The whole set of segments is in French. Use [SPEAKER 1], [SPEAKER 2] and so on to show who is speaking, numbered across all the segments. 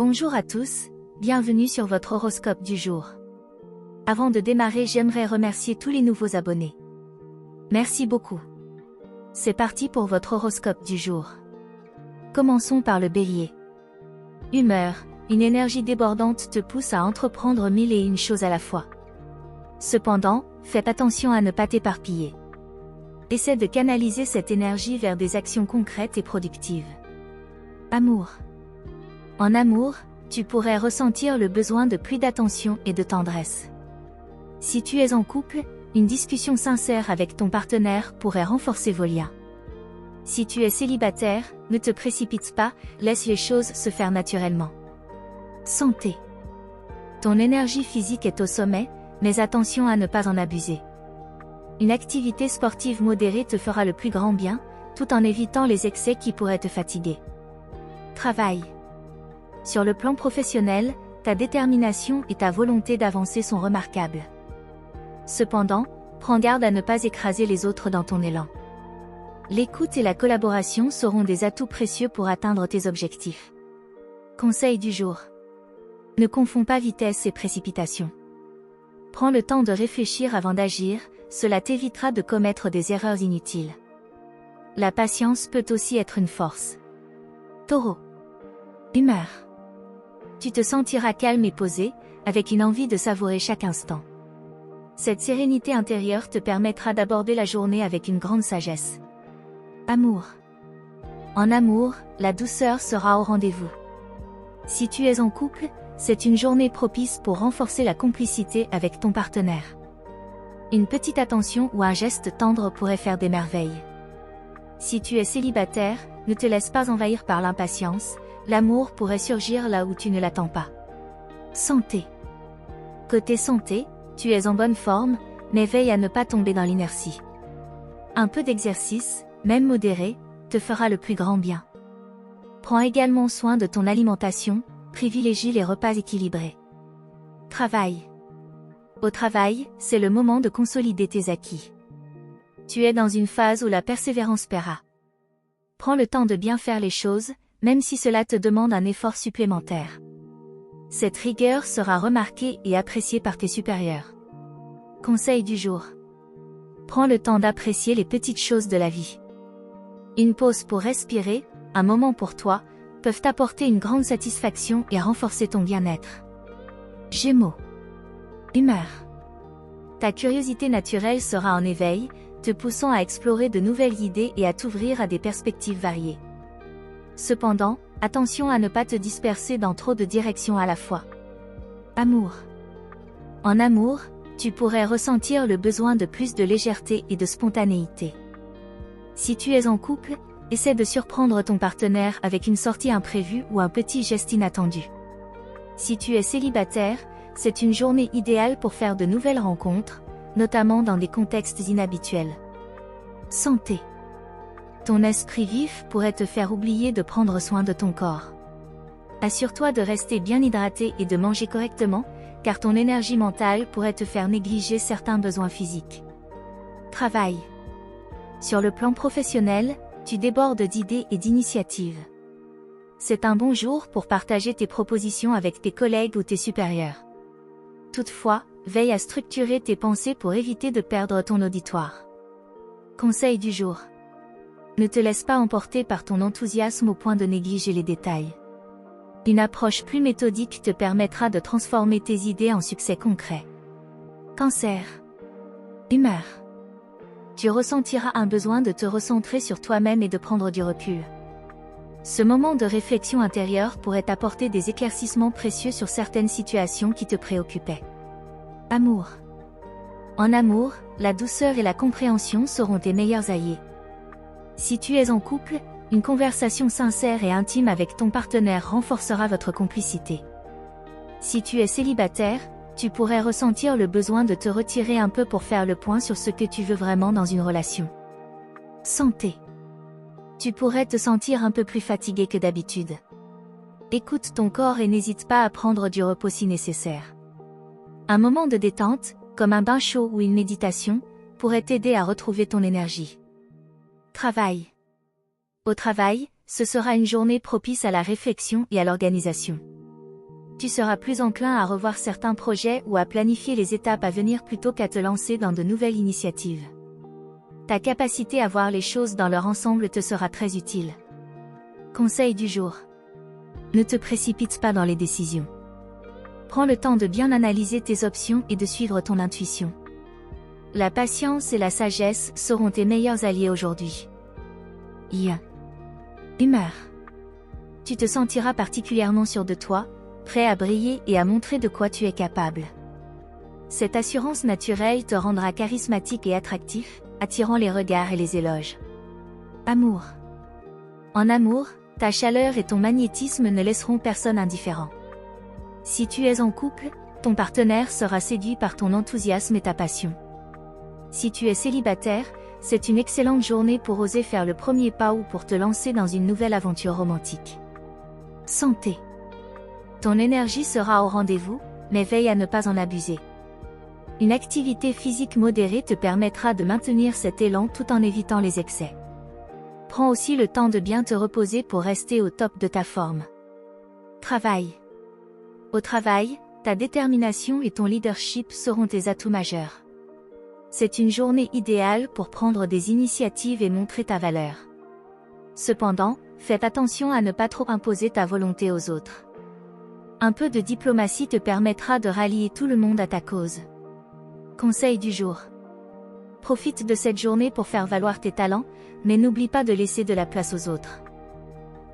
[SPEAKER 1] Bonjour à tous, bienvenue sur votre horoscope du jour. Avant de démarrer, j'aimerais remercier tous les nouveaux abonnés. Merci beaucoup. C'est parti pour votre horoscope du jour. Commençons par le Bélier. Humeur, une énergie débordante te pousse à entreprendre mille et une choses à la fois. Cependant, faites attention à ne pas t'éparpiller. Essaie de canaliser cette énergie vers des actions concrètes et productives. Amour. En amour, tu pourrais ressentir le besoin de plus d'attention et de tendresse. Si tu es en couple, une discussion sincère avec ton partenaire pourrait renforcer vos liens. Si tu es célibataire, ne te précipite pas, laisse les choses se faire naturellement. Santé. Ton énergie physique est au sommet, mais attention à ne pas en abuser. Une activité sportive modérée te fera le plus grand bien, tout en évitant les excès qui pourraient te fatiguer. Travail. Sur le plan professionnel, ta détermination et ta volonté d'avancer sont remarquables. Cependant, prends garde à ne pas écraser les autres dans ton élan. L'écoute et la collaboration seront des atouts précieux pour atteindre tes objectifs. Conseil du jour. Ne confonds pas vitesse et précipitation. Prends le temps de réfléchir avant d'agir, cela t'évitera de commettre des erreurs inutiles. La patience peut aussi être une force. Taureau. Humeur. Tu te sentiras calme et posé, avec une envie de savourer chaque instant. Cette sérénité intérieure te permettra d'aborder la journée avec une grande sagesse. Amour. En amour, la douceur sera au rendez-vous. Si tu es en couple, c'est une journée propice pour renforcer la complicité avec ton partenaire. Une petite attention ou un geste tendre pourrait faire des merveilles. Si tu es célibataire, ne te laisse pas envahir par l'impatience, l'amour pourrait surgir là où tu ne l'attends pas. Santé. Côté santé, tu es en bonne forme, mais veille à ne pas tomber dans l'inertie. Un peu d'exercice, même modéré, te fera le plus grand bien. Prends également soin de ton alimentation, privilégie les repas équilibrés. Travail. Au travail, c'est le moment de consolider tes acquis. Tu es dans une phase où la persévérance paiera. Prends le temps de bien faire les choses, même si cela te demande un effort supplémentaire. Cette rigueur sera remarquée et appréciée par tes supérieurs. Conseil du jour. Prends le temps d'apprécier les petites choses de la vie. Une pause pour respirer, un moment pour toi, peuvent t'apporter une grande satisfaction et renforcer ton bien-être. Gémeaux. Humeur. Ta curiosité naturelle sera en éveil, te poussant à explorer de nouvelles idées et à t'ouvrir à des perspectives variées. Cependant, attention à ne pas te disperser dans trop de directions à la fois. Amour. En amour, tu pourrais ressentir le besoin de plus de légèreté et de spontanéité. Si tu es en couple, essaie de surprendre ton partenaire avec une sortie imprévue ou un petit geste inattendu. Si tu es célibataire, c'est une journée idéale pour faire de nouvelles rencontres, notamment dans des contextes inhabituels. Santé. Ton esprit vif pourrait te faire oublier de prendre soin de ton corps. Assure-toi de rester bien hydraté et de manger correctement, car ton énergie mentale pourrait te faire négliger certains besoins physiques. Travail. Sur le plan professionnel, tu débordes d'idées et d'initiatives. C'est un bon jour pour partager tes propositions avec tes collègues ou tes supérieurs. Toutefois, veille à structurer tes pensées pour éviter de perdre ton auditoire. Conseil du jour. Ne te laisse pas emporter par ton enthousiasme au point de négliger les détails. Une approche plus méthodique te permettra de transformer tes idées en succès concrets. Cancer. Humeur. Tu ressentiras un besoin de te recentrer sur toi-même et de prendre du recul. Ce moment de réflexion intérieure pourrait t'apporter des éclaircissements précieux sur certaines situations qui te préoccupaient. Amour. En amour, la douceur et la compréhension seront tes meilleurs alliés. Si tu es en couple, une conversation sincère et intime avec ton partenaire renforcera votre complicité. Si tu es célibataire, tu pourrais ressentir le besoin de te retirer un peu pour faire le point sur ce que tu veux vraiment dans une relation. Santé. Tu pourrais te sentir un peu plus fatigué que d'habitude. Écoute ton corps et n'hésite pas à prendre du repos si nécessaire. Un moment de détente, comme un bain chaud ou une méditation, pourrait t'aider à retrouver ton énergie. Travail. Au travail, ce sera une journée propice à la réflexion et à l'organisation. Tu seras plus enclin à revoir certains projets ou à planifier les étapes à venir plutôt qu'à te lancer dans de nouvelles initiatives. Ta capacité à voir les choses dans leur ensemble te sera très utile. Conseil du jour. Ne te précipite pas dans les décisions. Prends le temps de bien analyser tes options et de suivre ton intuition. La patience et la sagesse seront tes meilleurs alliés aujourd'hui. Humeur. Tu te sentiras particulièrement sûr de toi, prêt à briller et à montrer de quoi tu es capable. Cette assurance naturelle te rendra charismatique et attractif, attirant les regards et les éloges. Amour. En amour, ta chaleur et ton magnétisme ne laisseront personne indifférent. Si tu es en couple, ton partenaire sera séduit par ton enthousiasme et ta passion. Si tu es célibataire, c'est une excellente journée pour oser faire le premier pas ou pour te lancer dans une nouvelle aventure romantique. Santé. Ton énergie sera au rendez-vous, mais veille à ne pas en abuser. Une activité physique modérée te permettra de maintenir cet élan tout en évitant les excès. Prends aussi le temps de bien te reposer pour rester au top de ta forme. Travail. Au travail, ta détermination et ton leadership seront tes atouts majeurs. C'est une journée idéale pour prendre des initiatives et montrer ta valeur. Cependant, fais attention à ne pas trop imposer ta volonté aux autres. Un peu de diplomatie te permettra de rallier tout le monde à ta cause. Conseil du jour. Profite de cette journée pour faire valoir tes talents, mais n'oublie pas de laisser de la place aux autres.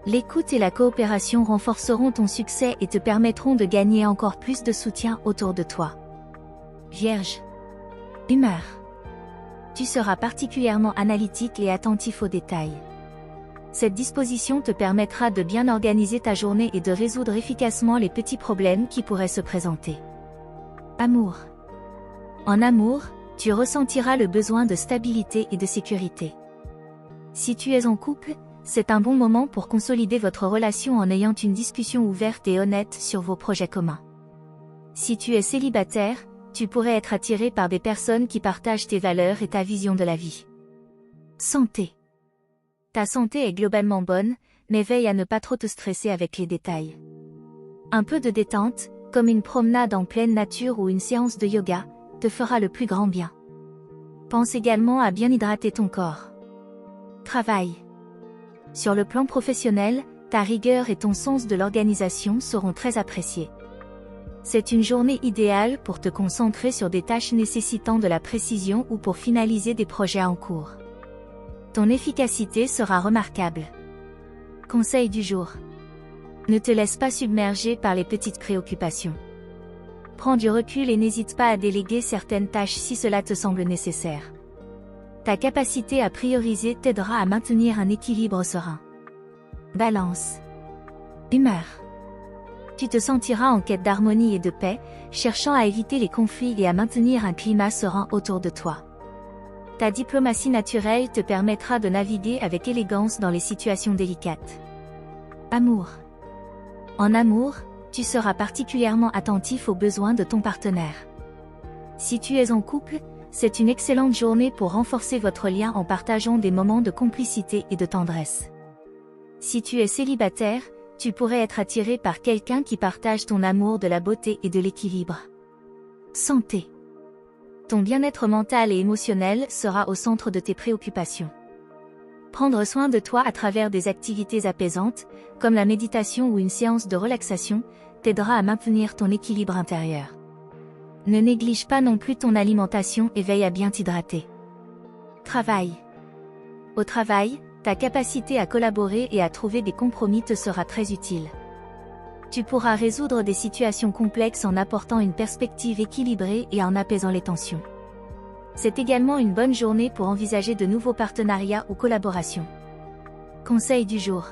[SPEAKER 1] L'écoute et la coopération renforceront ton succès et te permettront de gagner encore plus de soutien autour de toi. Vierge. Humeur. Tu seras particulièrement analytique et attentif aux détails. Cette disposition te permettra de bien organiser ta journée et de résoudre efficacement les petits problèmes qui pourraient se présenter. Amour. En amour, tu ressentiras le besoin de stabilité et de sécurité. Si tu es en couple, c'est un bon moment pour consolider votre relation en ayant une discussion ouverte et honnête sur vos projets communs. Si tu es célibataire, tu pourrais être attiré par des personnes qui partagent tes valeurs et ta vision de la vie. Santé. Ta santé est globalement bonne, mais veille à ne pas trop te stresser avec les détails. Un peu de détente, comme une promenade en pleine nature ou une séance de yoga, te fera le plus grand bien. Pense également à bien hydrater ton corps. Travail. Sur le plan professionnel, ta rigueur et ton sens de l'organisation seront très appréciés. C'est une journée idéale pour te concentrer sur des tâches nécessitant de la précision ou pour finaliser des projets en cours. Ton efficacité sera remarquable. Conseil du jour. Ne te laisse pas submerger par les petites préoccupations. Prends du recul et n'hésite pas à déléguer certaines tâches si cela te semble nécessaire. Ta capacité à prioriser t'aidera à maintenir un équilibre serein. Balance. Humeur. Tu te sentiras en quête d'harmonie et de paix, cherchant à éviter les conflits et à maintenir un climat serein autour de toi. Ta diplomatie naturelle te permettra de naviguer avec élégance dans les situations délicates. Amour. En amour, tu seras particulièrement attentif aux besoins de ton partenaire. Si tu es en couple, c'est une excellente journée pour renforcer votre lien en partageant des moments de complicité et de tendresse. Si tu es célibataire, tu pourrais être attiré par quelqu'un qui partage ton amour de la beauté et de l'équilibre. Santé. Ton bien-être mental et émotionnel sera au centre de tes préoccupations. Prendre soin de toi à travers des activités apaisantes, comme la méditation ou une séance de relaxation, t'aidera à maintenir ton équilibre intérieur. Ne néglige pas non plus ton alimentation et veille à bien t'hydrater. Travail. Au travail, ta capacité à collaborer et à trouver des compromis te sera très utile. Tu pourras résoudre des situations complexes en apportant une perspective équilibrée et en apaisant les tensions. C'est également une bonne journée pour envisager de nouveaux partenariats ou collaborations. Conseil du jour.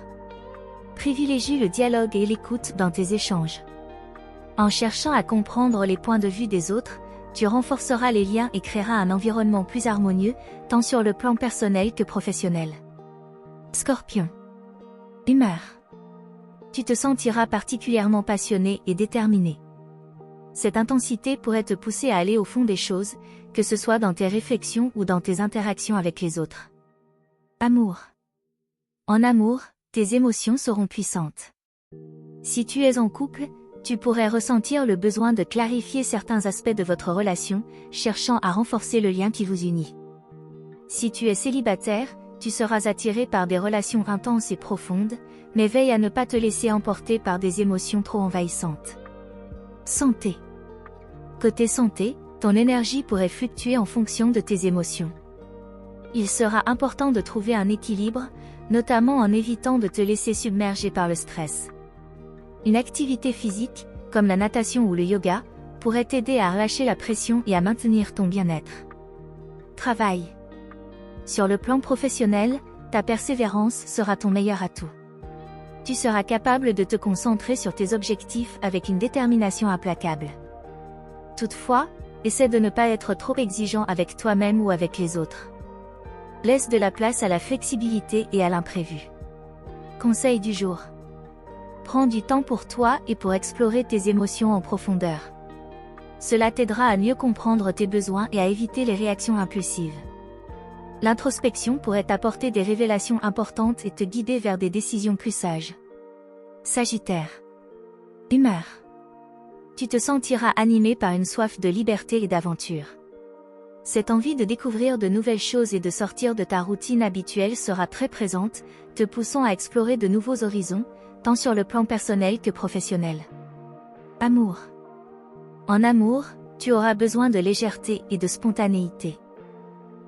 [SPEAKER 1] Privilégie le dialogue et l'écoute dans tes échanges. En cherchant à comprendre les points de vue des autres, tu renforceras les liens et créeras un environnement plus harmonieux, tant sur le plan personnel que professionnel. Scorpion. Humeur. Tu te sentiras particulièrement passionné et déterminé. Cette intensité pourrait te pousser à aller au fond des choses, que ce soit dans tes réflexions ou dans tes interactions avec les autres. Amour. En amour, tes émotions seront puissantes. Si tu es en couple, Tu pourrais ressentir le besoin de clarifier certains aspects de votre relation, cherchant à renforcer le lien qui vous unit. Si tu es célibataire, tu seras attiré par des relations intenses et profondes, mais veille à ne pas te laisser emporter par des émotions trop envahissantes. Santé. Côté santé, ton énergie pourrait fluctuer en fonction de tes émotions. Il sera important de trouver un équilibre, notamment en évitant de te laisser submerger par le stress. Une activité physique, comme la natation ou le yoga, pourrait t'aider à relâcher la pression et à maintenir ton bien-être. Travail. Sur le plan professionnel, ta persévérance sera ton meilleur atout. Tu seras capable de te concentrer sur tes objectifs avec une détermination implacable. Toutefois, essaie de ne pas être trop exigeant avec toi-même ou avec les autres. Laisse de la place à la flexibilité et à l'imprévu. Conseil du jour. Prends du temps pour toi et pour explorer tes émotions en profondeur. Cela t'aidera à mieux comprendre tes besoins et à éviter les réactions impulsives. L'introspection pourrait t'apporter des révélations importantes et te guider vers des décisions plus sages. Sagittaire. Humeur. Tu te sentiras animé par une soif de liberté et d'aventure. Cette envie de découvrir de nouvelles choses et de sortir de ta routine habituelle sera très présente, te poussant à explorer de nouveaux horizons, tant sur le plan personnel que professionnel. Amour. En amour, tu auras besoin de légèreté et de spontanéité.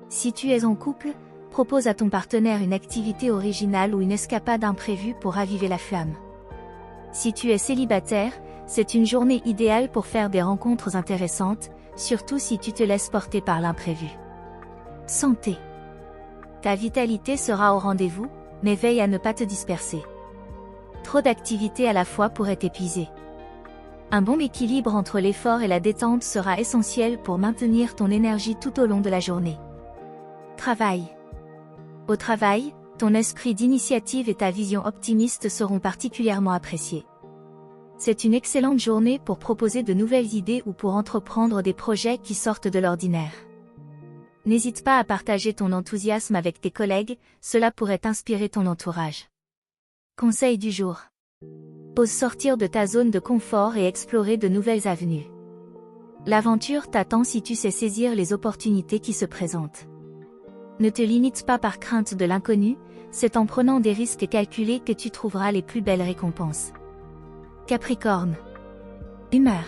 [SPEAKER 1] Si tu es en couple, propose à ton partenaire une activité originale ou une escapade imprévue pour raviver la flamme. Si tu es célibataire, c'est une journée idéale pour faire des rencontres intéressantes, surtout si tu te laisses porter par l'imprévu. Santé. Ta vitalité sera au rendez-vous, mais veille à ne pas te disperser. Trop d'activités à la fois pourraient t'épuiser. Un bon équilibre entre l'effort et la détente sera essentiel pour maintenir ton énergie tout au long de la journée. Travail. Au travail, ton esprit d'initiative et ta vision optimiste seront particulièrement appréciés. C'est une excellente journée pour proposer de nouvelles idées ou pour entreprendre des projets qui sortent de l'ordinaire. N'hésite pas à partager ton enthousiasme avec tes collègues, cela pourrait inspirer ton entourage. Conseil du jour. Ose sortir de ta zone de confort et explorer de nouvelles avenues. L'aventure t'attend si tu sais saisir les opportunités qui se présentent. Ne te limite pas par crainte de l'inconnu, c'est en prenant des risques calculés que tu trouveras les plus belles récompenses. Capricorne. Humeur.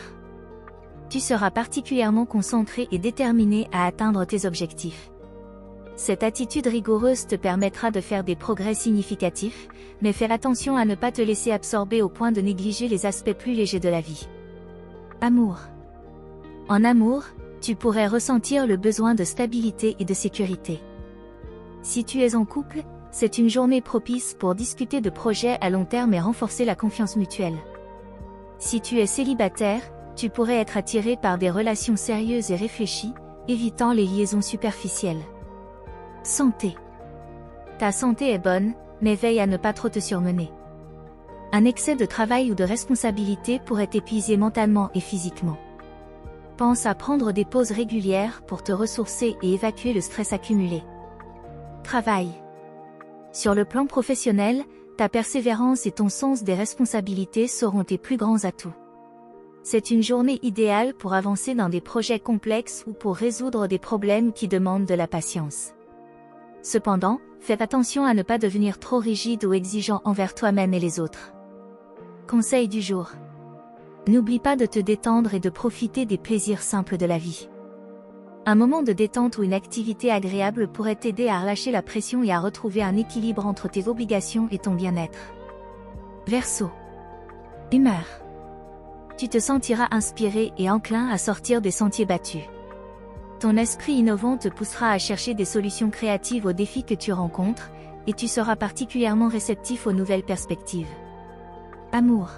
[SPEAKER 1] Tu seras particulièrement concentré et déterminé à atteindre tes objectifs. Cette attitude rigoureuse te permettra de faire des progrès significatifs, mais fais attention à ne pas te laisser absorber au point de négliger les aspects plus légers de la vie. Amour. En amour, tu pourrais ressentir le besoin de stabilité et de sécurité. Si tu es en couple, c'est une journée propice pour discuter de projets à long terme et renforcer la confiance mutuelle. Si tu es célibataire, tu pourrais être attiré par des relations sérieuses et réfléchies, évitant les liaisons superficielles. Santé. Ta santé est bonne, mais veille à ne pas trop te surmener. Un excès de travail ou de responsabilité pourrait t'épuiser mentalement et physiquement. Pense à prendre des pauses régulières pour te ressourcer et évacuer le stress accumulé. Travail. Sur le plan professionnel, ta persévérance et ton sens des responsabilités seront tes plus grands atouts. C'est une journée idéale pour avancer dans des projets complexes ou pour résoudre des problèmes qui demandent de la patience. Cependant, fais attention à ne pas devenir trop rigide ou exigeant envers toi-même et les autres. Conseil du jour. N'oublie pas de te détendre et de profiter des plaisirs simples de la vie. Un moment de détente ou une activité agréable pourrait t'aider à relâcher la pression et à retrouver un équilibre entre tes obligations et ton bien-être. Verseau. Humeur. Tu te sentiras inspiré et enclin à sortir des sentiers battus. Ton esprit innovant te poussera à chercher des solutions créatives aux défis que tu rencontres, et tu seras particulièrement réceptif aux nouvelles perspectives. Amour.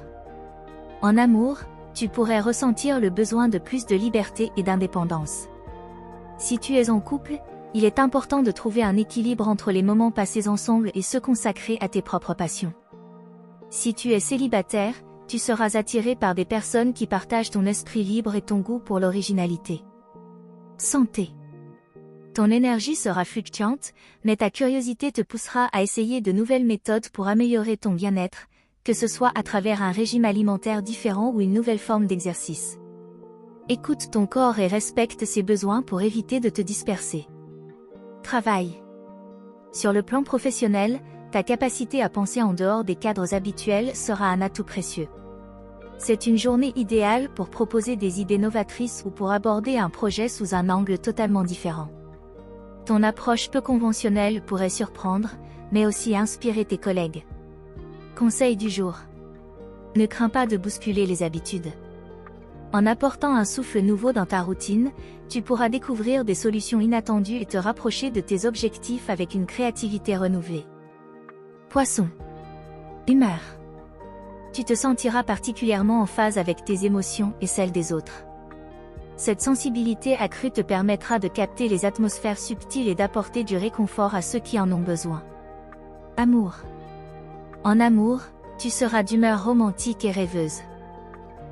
[SPEAKER 1] En amour, tu pourrais ressentir le besoin de plus de liberté et d'indépendance. Si tu es en couple, il est important de trouver un équilibre entre les moments passés ensemble et ceux consacrés à tes propres passions. Si tu es célibataire, tu seras attiré par des personnes qui partagent ton esprit libre et ton goût pour l'originalité. Santé. Ton énergie sera fluctuante, mais ta curiosité te poussera à essayer de nouvelles méthodes pour améliorer ton bien-être, que ce soit à travers un régime alimentaire différent ou une nouvelle forme d'exercice. Écoute ton corps et respecte ses besoins pour éviter de te disperser. Travail. Sur le plan professionnel, ta capacité à penser en dehors des cadres habituels sera un atout précieux. C'est une journée idéale pour proposer des idées novatrices ou pour aborder un projet sous un angle totalement différent. Ton approche peu conventionnelle pourrait surprendre, mais aussi inspirer tes collègues. Conseil du jour. Ne crains pas de bousculer les habitudes. En apportant un souffle nouveau dans ta routine, tu pourras découvrir des solutions inattendues et te rapprocher de tes objectifs avec une créativité renouvelée. Poisson. Humeur. Tu te sentiras particulièrement en phase avec tes émotions et celles des autres. Cette sensibilité accrue te permettra de capter les atmosphères subtiles et d'apporter du réconfort à ceux qui en ont besoin. Amour. En amour, tu seras d'humeur romantique et rêveuse.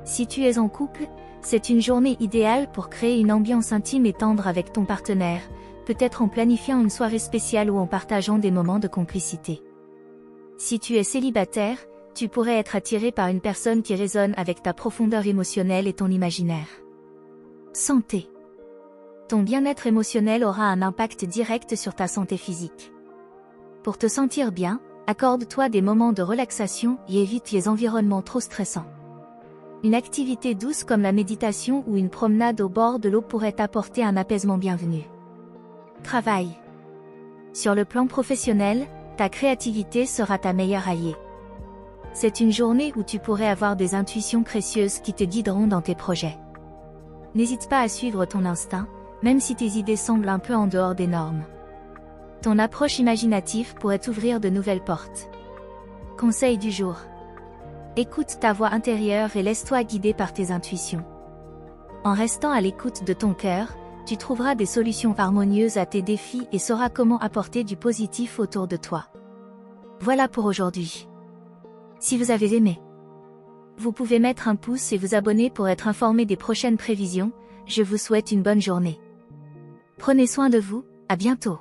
[SPEAKER 1] Si tu es en couple, c'est une journée idéale pour créer une ambiance intime et tendre avec ton partenaire, peut-être en planifiant une soirée spéciale ou en partageant des moments de complicité. Si tu es célibataire, tu pourrais être attiré par une personne qui résonne avec ta profondeur émotionnelle et ton imaginaire. Santé. Ton bien-être émotionnel aura un impact direct sur ta santé physique. Pour te sentir bien, accorde-toi des moments de relaxation et évite les environnements trop stressants. Une activité douce comme la méditation ou une promenade au bord de l'eau pourrait t'apporter un apaisement bienvenu. Travail. Sur le plan professionnel, ta créativité sera ta meilleure alliée. C'est une journée où tu pourrais avoir des intuitions précieuses qui te guideront dans tes projets. N'hésite pas à suivre ton instinct, même si tes idées semblent un peu en dehors des normes. Ton approche imaginative pourrait t'ouvrir de nouvelles portes. Conseil du jour. Écoute ta voix intérieure et laisse-toi guider par tes intuitions. En restant à l'écoute de ton cœur, tu trouveras des solutions harmonieuses à tes défis et sauras comment apporter du positif autour de toi. Voilà pour aujourd'hui. Si vous avez aimé, vous pouvez mettre un pouce et vous abonner pour être informé des prochaines prévisions. Je vous souhaite une bonne journée. Prenez soin de vous, à bientôt.